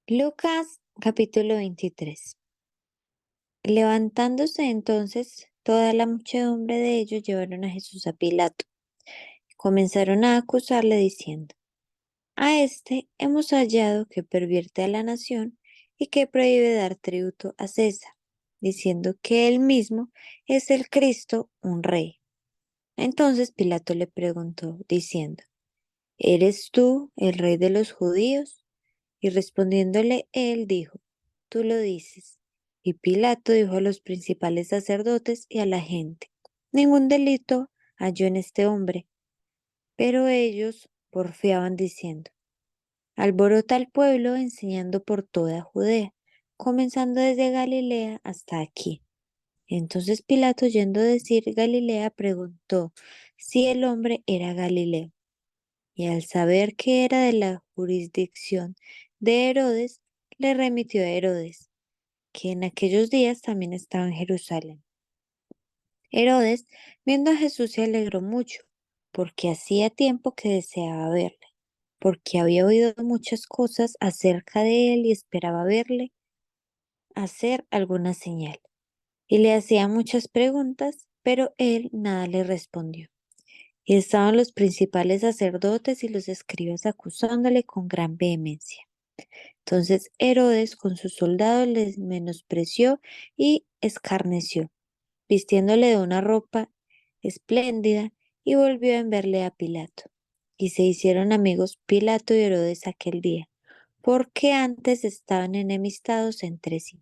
Lucas capítulo 23. Levantándose entonces toda la muchedumbre de ellos llevaron a Jesús a Pilato. Comenzaron a acusarle diciendo: A este hemos hallado que pervierte a la nación y que prohíbe dar tributo a César, diciendo que él mismo es el Cristo, un rey. Entonces Pilato le preguntó, diciendo: ¿Eres tú el rey de los judíos? Y respondiéndole él dijo: Tú lo dices. Y Pilato dijo a los principales sacerdotes y a la gente: Ningún delito halló en este hombre. Pero ellos porfiaban diciendo: Alborota al pueblo enseñando por toda Judea, comenzando desde Galilea hasta aquí. Entonces Pilato, oyendo decir Galilea, preguntó si el hombre era Galileo. Y al saber que era de la jurisdicción de Herodes, le remitió a Herodes, que en aquellos días también estaba en Jerusalén. Herodes, viendo a Jesús, se alegró mucho, porque hacía tiempo que deseaba verle, porque había oído muchas cosas acerca de él y esperaba verle hacer alguna señal. Y le hacía muchas preguntas, pero él nada le respondió. Y estaban los principales sacerdotes y los escribas acusándole con gran vehemencia. Entonces Herodes con sus soldados les menospreció y escarneció, vistiéndole de una ropa espléndida, y volvió a enviarle a Pilato. Y se hicieron amigos Pilato y Herodes aquel día, porque antes estaban enemistados entre sí.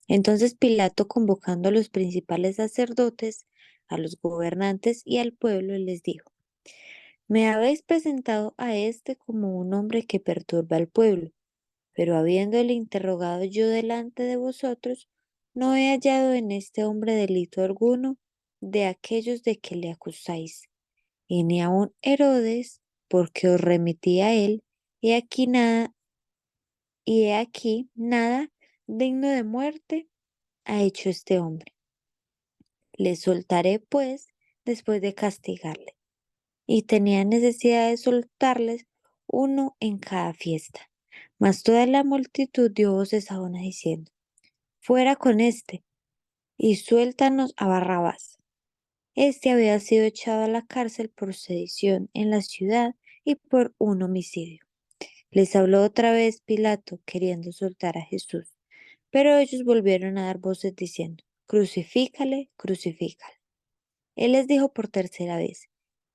Entonces Pilato, convocando a los principales sacerdotes, a los gobernantes y al pueblo, les dijo: Me habéis presentado a este como un hombre que perturba al pueblo, pero habiéndole interrogado yo delante de vosotros, no he hallado en este hombre delito alguno de aquellos de que le acusáis, y ni aun Herodes, porque os remití a él, y aquí nada, y he aquí nada digno de muerte ha hecho este hombre. Le soltaré pues después de castigarle. Y tenía necesidad de soltarles uno en cada fiesta. Mas toda la multitud dio voces a una diciendo: Fuera con éste, y suéltanos a Barrabás. Este había sido echado a la cárcel por sedición en la ciudad y por un homicidio. Les habló otra vez Pilato, queriendo soltar a Jesús, pero ellos volvieron a dar voces diciendo: Crucifícale, crucifícale. Él les dijo por tercera vez: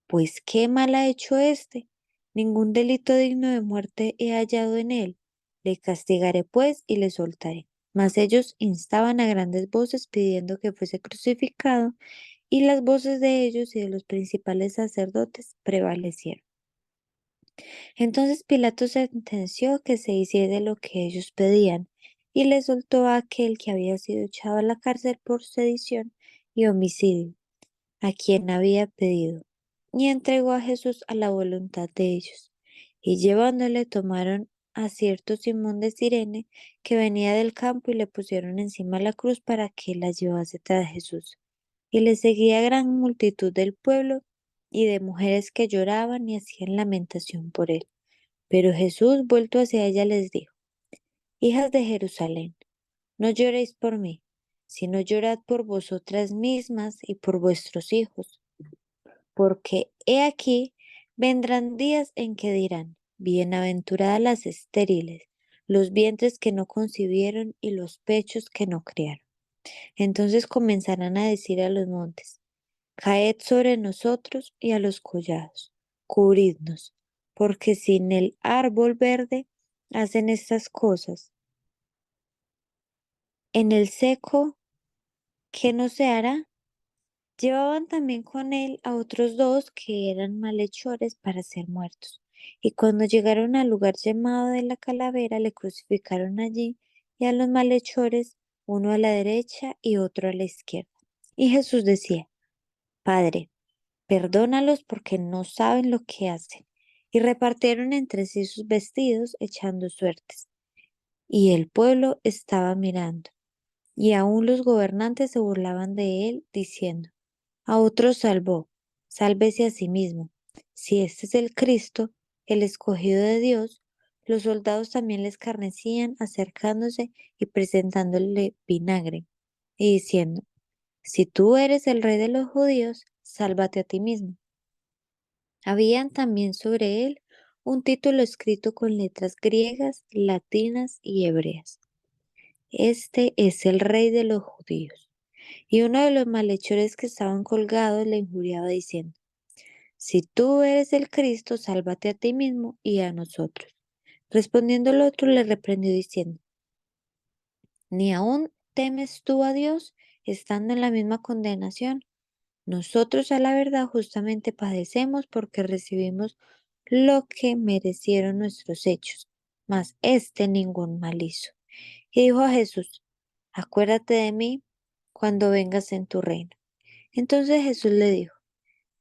Pues qué mal ha hecho éste. Ningún delito digno de muerte he hallado en él. Le castigaré pues y le soltaré. Mas ellos instaban a grandes voces pidiendo que fuese crucificado, y las voces de ellos y de los principales sacerdotes prevalecieron. Entonces Pilato sentenció que se hiciese lo que ellos pedían, y le soltó a aquel que había sido echado a la cárcel por sedición y homicidio, a quien había pedido, y entregó a Jesús a la voluntad de ellos. Y llevándole tomaron a cierto Simón de Cirene, que venía del campo, y le pusieron encima la cruz para que la llevase tras Jesús. Y le seguía gran multitud del pueblo y de mujeres que lloraban y hacían lamentación por él. Pero Jesús, vuelto hacia ella, les dijo: Hijas de Jerusalén, no lloréis por mí, sino llorad por vosotras mismas y por vuestros hijos, porque he aquí vendrán días en que dirán: Bienaventuradas las estériles, los vientres que no concibieron y los pechos que no criaron. Entonces comenzarán a decir a los montes: Caed sobre nosotros, y a los collados: Cubridnos, porque sin el árbol verde hacen estas cosas. En el seco, ¿qué no se hará? Llevaban también con él a otros dos que eran malhechores para ser muertos. Y cuando llegaron al lugar llamado de la calavera, le crucificaron allí, y a los malhechores, uno a la derecha y otro a la izquierda. Y Jesús decía: Padre, perdónalos, porque no saben lo que hacen. Y repartieron entre sí sus vestidos, echando suertes. Y el pueblo estaba mirando. Y aun los gobernantes se burlaban de él, diciendo: A otros salvó, sálvese a sí mismo. Si este es el Cristo, el escogido de Dios, Los soldados también le escarnecían, acercándose y presentándole vinagre, y diciendo, si tú eres el rey de los judíos, sálvate a ti mismo. Habían también sobre él un título escrito con letras griegas, latinas y hebreas. Este es el rey de los judíos. Y uno de los malhechores que estaban colgados le injuriaba diciendo, si tú eres el Cristo, sálvate a ti mismo y a nosotros. Respondiendo el otro le reprendió diciendo, ¿ni aún temes tú a Dios, estando en la misma condenación? Nosotros a la verdad justamente padecemos porque recibimos lo que merecieron nuestros hechos, mas éste ningún mal hizo. Y dijo a Jesús, acuérdate de mí cuando vengas en tu reino. Entonces Jesús le dijo,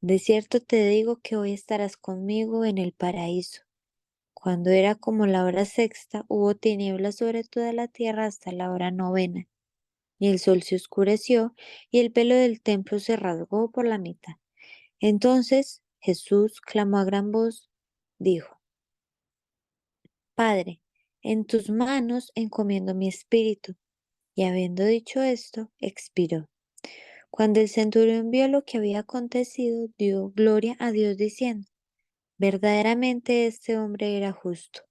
de cierto te digo que hoy estarás conmigo en el paraíso. Cuando era como la hora sexta, hubo tinieblas sobre toda la tierra hasta la hora novena, y el sol se oscureció, y el velo del templo se rasgó por la mitad. Entonces Jesús clamó a gran voz, dijo, Padre, en tus manos encomiendo mi espíritu. Y habiendo dicho esto, expiró. Cuando el centurión vio lo que había acontecido, dio gloria a Dios diciendo, verdaderamente este hombre era justo.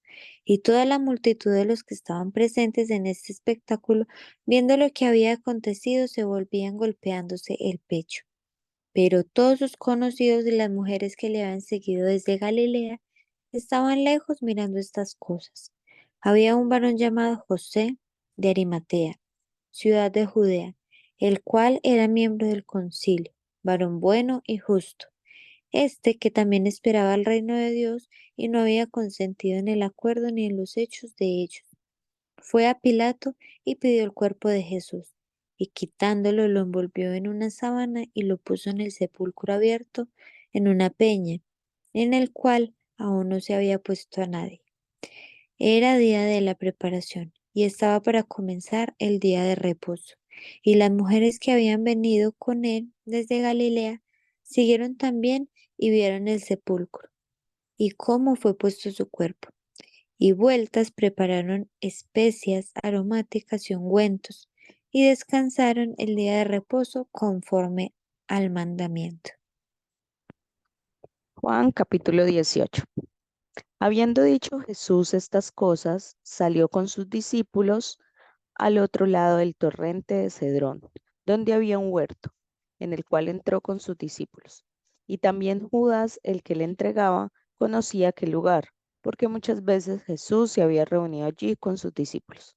Y toda la multitud de los que estaban presentes en este espectáculo, viendo lo que había acontecido, se volvían golpeándose el pecho. Pero todos sus conocidos y las mujeres que le habían seguido desde Galilea estaban lejos mirando estas cosas. Había un varón llamado José de Arimatea, ciudad de Judea, el cual era miembro del concilio, varón bueno y justo. Este que también esperaba el reino de Dios y no había consentido en el acuerdo ni en los hechos de ellos. Fue a Pilato y pidió el cuerpo de Jesús, y quitándolo lo envolvió en una sábana y lo puso en el sepulcro abierto en una peña, en el cual aún no se había puesto a nadie. Era día de la preparación y estaba para comenzar el día de reposo. Y las mujeres que habían venido con él desde Galilea siguieron también y vieron el sepulcro y cómo fue puesto su cuerpo y vueltas prepararon especias aromáticas y ungüentos, y descansaron el día de reposo conforme al mandamiento. Juan capítulo 18. Habiendo dicho Jesús estas cosas, salió con sus discípulos al otro lado del torrente de Cedrón, donde había un huerto, en el cual entró con sus discípulos. Y también Judas, el que le entregaba, conocía aquel lugar, porque muchas veces Jesús se había reunido allí con sus discípulos.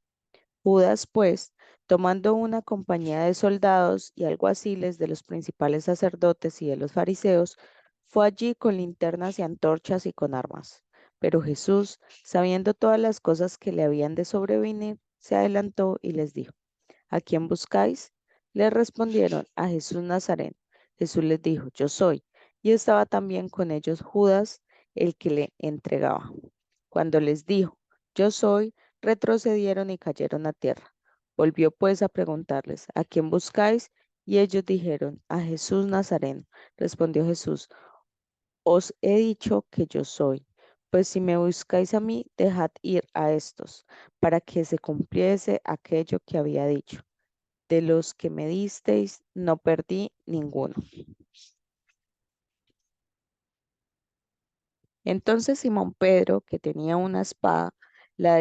Judas, pues, tomando una compañía de soldados y alguaciles de los principales sacerdotes y de los fariseos, fue allí con linternas y antorchas y con armas. Pero Jesús, sabiendo todas las cosas que le habían de sobrevenir, se adelantó y les dijo, ¿a quién buscáis? Le respondieron, a Jesús Nazareno. Jesús les dijo, yo soy. Y estaba también con ellos Judas, el que le entregaba. Cuando les dijo, yo soy, retrocedieron y cayeron a tierra. Volvió pues a preguntarles, ¿a quién buscáis? Y ellos dijeron, a Jesús Nazareno. Respondió Jesús, os he dicho que yo soy. Pues si me buscáis a mí, dejad ir a estos, para que se cumpliese aquello que había dicho. De los que me disteis, no perdí ninguno. Entonces Simón Pedro, que tenía una espada, la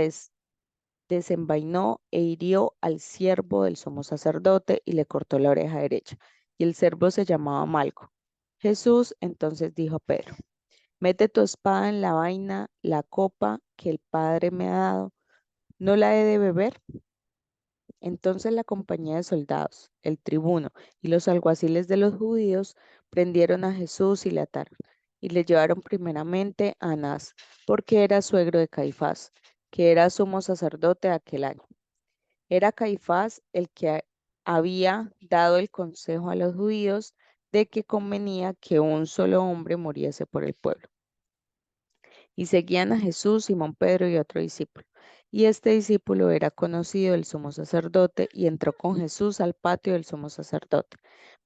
desenvainó e hirió al siervo del sumo sacerdote y le cortó la oreja derecha. Y el siervo se llamaba Malco. Jesús entonces dijo a Pedro, mete tu espada en la vaina, la copa que el Padre me ha dado, ¿no la he de beber? Entonces la compañía de soldados, el tribuno y los alguaciles de los judíos prendieron a Jesús y le ataron, y le llevaron primeramente a Anás, porque era suegro de Caifás, que era sumo sacerdote aquel año. Era Caifás el que había dado el consejo a los judíos de que convenía que un solo hombre muriese por el pueblo. Y seguían a Jesús, Simón Pedro y otro discípulo. Y este discípulo era conocido del sumo sacerdote y entró con Jesús al patio del sumo sacerdote.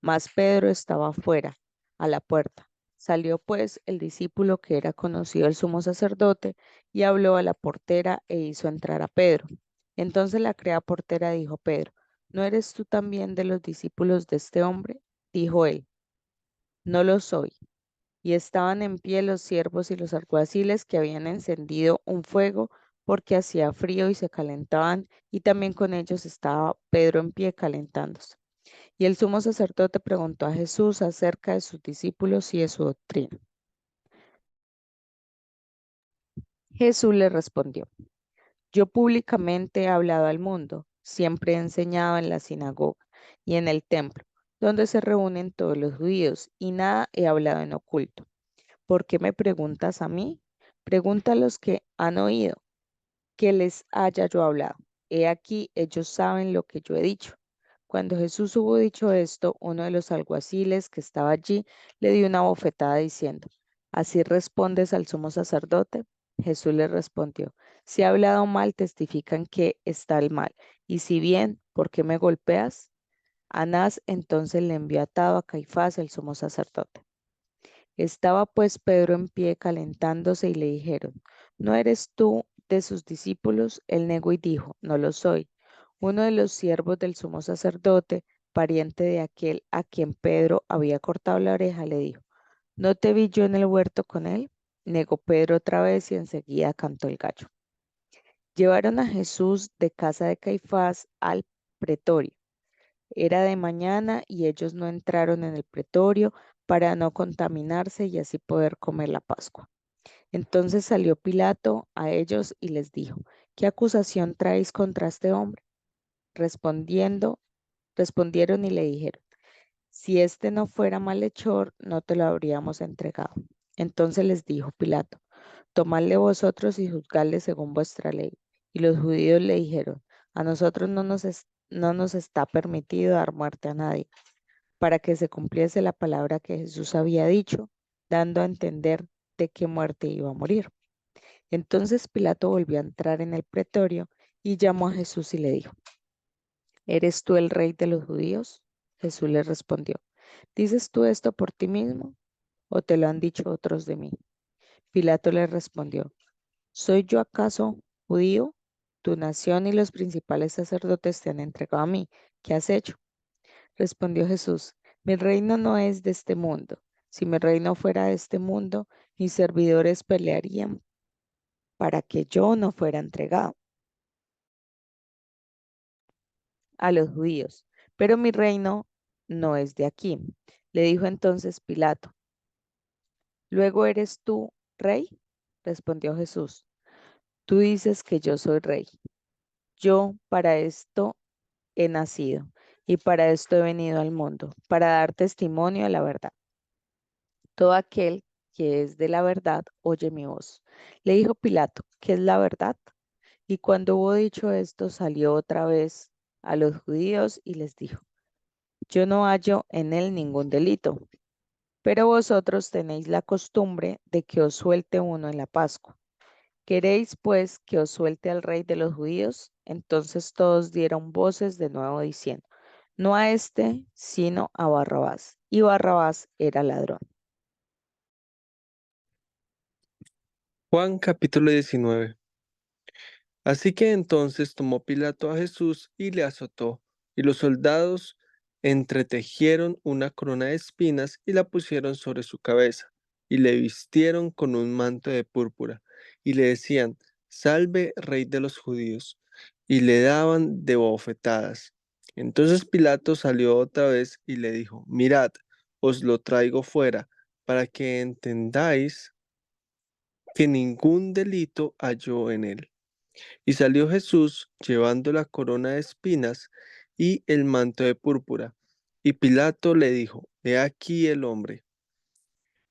Mas Pedro estaba afuera, a la puerta. Salió pues el discípulo que era conocido el sumo sacerdote y habló a la portera e hizo entrar a Pedro. Entonces la criada portera dijo a Pedro, ¿no eres tú también de los discípulos de este hombre? Dijo él, no lo soy. Y estaban en pie los siervos y los alguaciles que habían encendido un fuego porque hacía frío y se calentaban, y también con ellos estaba Pedro en pie calentándose. Y el sumo sacerdote preguntó a Jesús acerca de sus discípulos y de su doctrina. Jesús le respondió, yo públicamente he hablado al mundo, siempre he enseñado en la sinagoga y en el templo, donde se reúnen todos los judíos, y nada he hablado en oculto. ¿Por qué me preguntas a mí? Pregunta a los que han oído que les haya yo hablado. He aquí, ellos saben lo que yo he dicho. Cuando Jesús hubo dicho esto, uno de los alguaciles que estaba allí le dio una bofetada diciendo, ¿así respondes al sumo sacerdote? Jesús le respondió, si ha hablado mal, testifican que está el mal. Y si bien, ¿por qué me golpeas? Anás entonces le envió atado a Caifás, el sumo sacerdote. Estaba pues Pedro en pie calentándose y le dijeron, ¿no eres tú de sus discípulos? Él negó y dijo, no lo soy. Uno de los siervos del sumo sacerdote, pariente de aquel a quien Pedro había cortado la oreja, le dijo, ¿no te vi yo en el huerto con él? Negó Pedro otra vez y enseguida cantó el gallo. Llevaron a Jesús de casa de Caifás al pretorio. Era de mañana y ellos no entraron en el pretorio para no contaminarse y así poder comer la Pascua. Entonces salió Pilato a ellos y les dijo, ¿qué acusación traéis contra este hombre? Respondiendo, respondieron y le dijeron, si este no fuera malhechor, no te lo habríamos entregado. Entonces les dijo Pilato, tomadle vosotros y juzgadle según vuestra ley. Y los judíos le dijeron, a nosotros no nos está permitido dar muerte a nadie, para que se cumpliese la palabra que Jesús había dicho, dando a entender de qué muerte iba a morir. Entonces Pilato volvió a entrar en el pretorio y llamó a Jesús y le dijo, ¿eres tú el rey de los judíos? Jesús le respondió, ¿dices tú esto por ti mismo o te lo han dicho otros de mí? Pilato le respondió, ¿soy yo acaso judío? Tu nación y los principales sacerdotes te han entregado a mí. ¿Qué has hecho? Respondió Jesús, mi reino no es de este mundo. Si mi reino fuera de este mundo, mis servidores pelearían para que yo no fuera entregado a los judíos. Pero mi reino no es de aquí. Le dijo entonces Pilato, ¿luego eres tú rey? Respondió Jesús, tú dices que yo soy rey. Yo para esto he nacido y para esto he venido al mundo, para dar testimonio a la verdad. Todo aquel que es de la verdad oye mi voz. Le dijo Pilato, ¿qué es la verdad? Y cuando hubo dicho esto, salió otra vez a los judíos y les dijo, yo no hallo en él ningún delito, pero vosotros tenéis la costumbre de que os suelte uno en la Pascua. ¿Queréis pues que os suelte al rey de los judíos? Entonces todos dieron voces de nuevo diciendo, no a este, sino a Barrabás. Y Barrabás era ladrón. Juan capítulo 19. Así que entonces tomó Pilato a Jesús y le azotó, y los soldados entretejieron una corona de espinas y la pusieron sobre su cabeza, y le vistieron con un manto de púrpura, y le decían, Salve, Rey de los judíos, y le daban de bofetadas. Entonces Pilato salió otra vez y le dijo, Mirad, os lo traigo fuera, para que entendáis que ningún delito halló en él. Y salió Jesús llevando la corona de espinas y el manto de púrpura. Y Pilato le dijo, He aquí el hombre.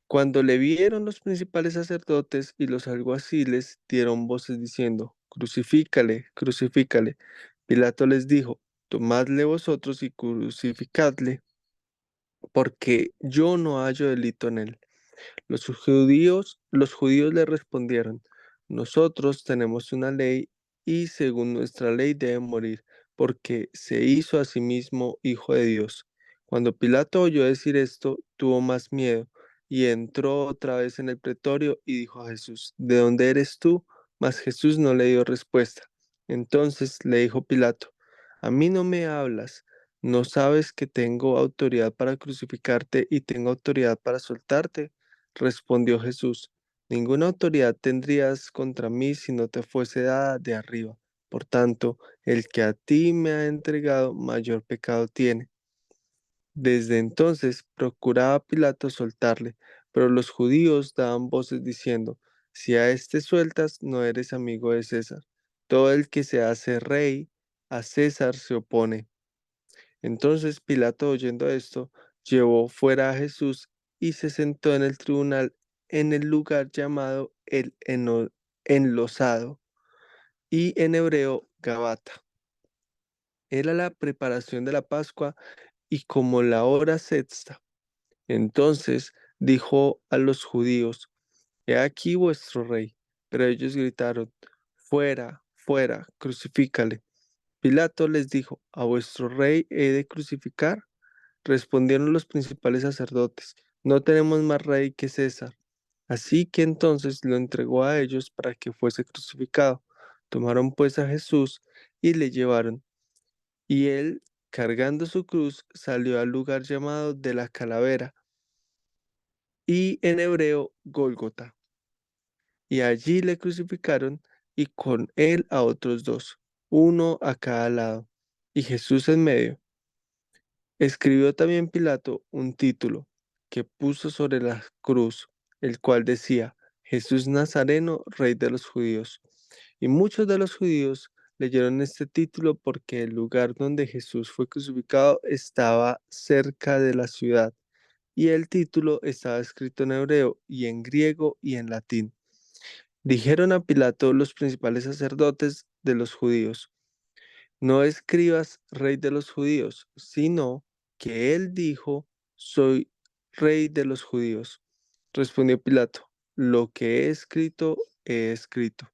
Cuando le vieron los principales sacerdotes y los alguaciles, dieron voces diciendo, Crucifícale, crucifícale. Pilato les dijo, Tomadle vosotros y crucificadle, porque yo no hallo delito en él. Los judíos le respondieron, nosotros tenemos una ley y según nuestra ley debe morir, porque se hizo a sí mismo hijo de Dios. Cuando Pilato oyó decir esto, tuvo más miedo y entró otra vez en el pretorio y dijo a Jesús, ¿de dónde eres tú? Mas Jesús no le dio respuesta. Entonces le dijo Pilato, a mí no me hablas, ¿no sabes que tengo autoridad para crucificarte y tengo autoridad para soltarte? Respondió Jesús, ninguna autoridad tendrías contra mí si no te fuese dada de arriba. Por tanto, el que a ti me ha entregado, mayor pecado tiene. Desde entonces procuraba Pilato soltarle, pero los judíos daban voces diciendo, si a éste sueltas, no eres amigo de César. Todo el que se hace rey, a César se opone. Entonces Pilato, oyendo esto, llevó fuera a Jesús y se sentó en el tribunal en el lugar llamado el enlosado y en hebreo Gabata. Era la preparación de la Pascua y como la hora sexta. Entonces dijo a los judíos, he aquí vuestro rey. Pero ellos gritaron, fuera, fuera, crucifícale. Pilato les dijo, ¿a vuestro rey he de crucificar? Respondieron los principales sacerdotes, no tenemos más rey que César. Así que entonces lo entregó a ellos para que fuese crucificado. Tomaron pues a Jesús y le llevaron. Y él, cargando su cruz, salió al lugar llamado de la calavera y en hebreo Gólgota. Y allí le crucificaron y con él a otros dos, uno a cada lado, y Jesús en medio. Escribió también Pilato un título que puso sobre la cruz, el cual decía, Jesús Nazareno, Rey de los Judíos. Y muchos de los judíos leyeron este título porque el lugar donde Jesús fue crucificado estaba cerca de la ciudad, y el título estaba escrito en hebreo y en griego y en latín. Dijeron a Pilato los principales sacerdotes de los judíos, no escribas rey de los judíos, sino que él dijo, soy rey de los judíos. Respondió Pilato, lo que he escrito, he escrito.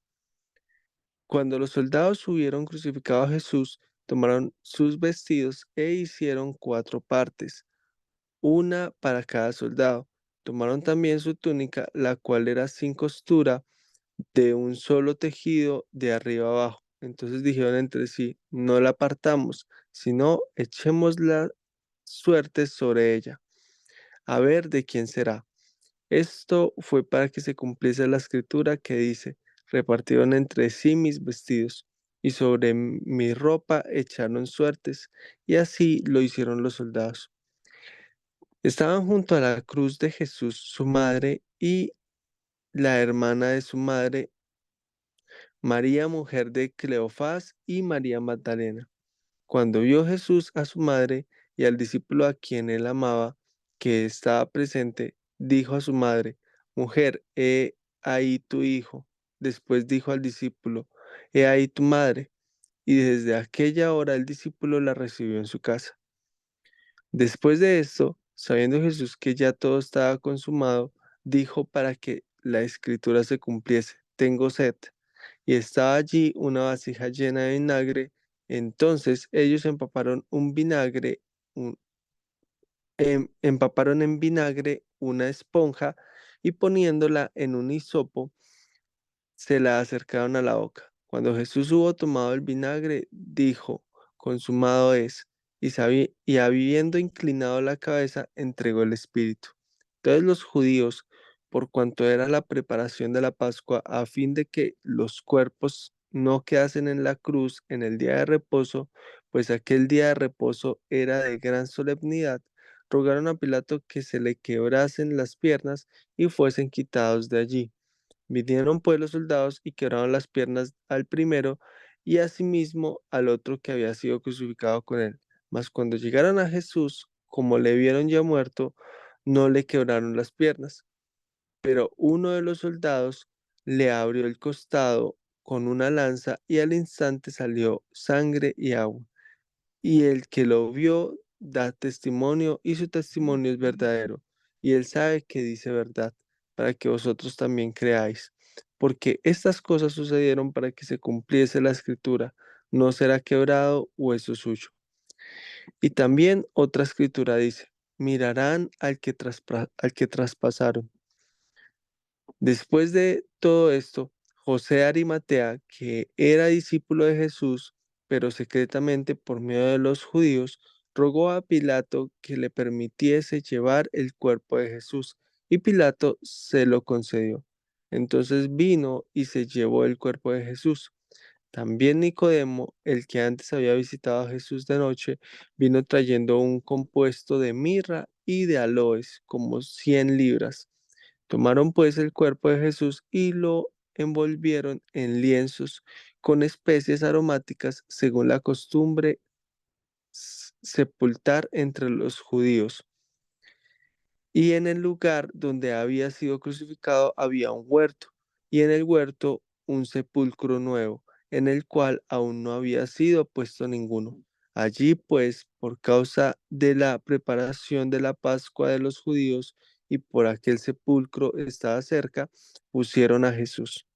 Cuando los soldados hubieron crucificado a Jesús, tomaron sus vestidos e hicieron 4 partes, una para cada soldado. Tomaron también su túnica, la cual era sin costura, de un solo tejido de arriba abajo. Entonces dijeron entre sí, no la partamos, sino echemos la suerte sobre ella, a ver de quién será. Esto fue para que se cumpliese la escritura que dice, repartieron entre sí mis vestidos, y sobre mi ropa echaron suertes, y así lo hicieron los soldados. Estaban junto a la cruz de Jesús su madre y la hermana de su madre, María, mujer de Cleofás, y María Magdalena. Cuando vio Jesús a su madre y al discípulo a quien él amaba, que estaba presente, dijo a su madre, Mujer, he ahí tu hijo. Después dijo al discípulo, He ahí tu madre. Y desde aquella hora el discípulo la recibió en su casa. Después de esto, sabiendo Jesús que ya todo estaba consumado, dijo para que la escritura se cumpliese, tengo sed. Y estaba allí una vasija llena de vinagre. Entonces ellos empaparon en vinagre una esponja y poniéndola en un hisopo, se la acercaron a la boca. Cuando Jesús hubo tomado el vinagre, dijo, consumado es, y habiendo inclinado la cabeza, entregó el espíritu. Entonces los judíos, por cuanto era la preparación de la Pascua, a fin de que los cuerpos no quedasen en la cruz en el día de reposo, pues aquel día de reposo era de gran solemnidad, rogaron a Pilato que se le quebrasen las piernas y fuesen quitados de allí. Vinieron pues los soldados y quebraron las piernas al primero y asimismo al otro que había sido crucificado con él. Mas cuando llegaron a Jesús, como le vieron ya muerto, no le quebraron las piernas. Pero uno de los soldados le abrió el costado con una lanza y al instante salió sangre y agua. Y el que lo vio da testimonio y su testimonio es verdadero. Y él sabe que dice verdad, para que vosotros también creáis. Porque estas cosas sucedieron para que se cumpliese la escritura. No será quebrado hueso suyo. Y también otra escritura dice, mirarán al que traspasaron. Después de todo esto, José de Arimatea, que era discípulo de Jesús, pero secretamente por medio de los judíos, rogó a Pilato que le permitiese llevar el cuerpo de Jesús, y Pilato se lo concedió. Entonces vino y se llevó el cuerpo de Jesús. También Nicodemo, el que antes había visitado a Jesús de noche, vino trayendo un compuesto de mirra y de aloes, como 100 libras. Tomaron pues el cuerpo de Jesús y lo envolvieron en lienzos con especies aromáticas, según la costumbre sepultar entre los judíos. Y en el lugar donde había sido crucificado había un huerto, y en el huerto un sepulcro nuevo, en el cual aún no había sido puesto ninguno. Allí, pues, por causa de la preparación de la Pascua de los judíos y por aquel sepulcro estaba cerca, pusieron a Jesús.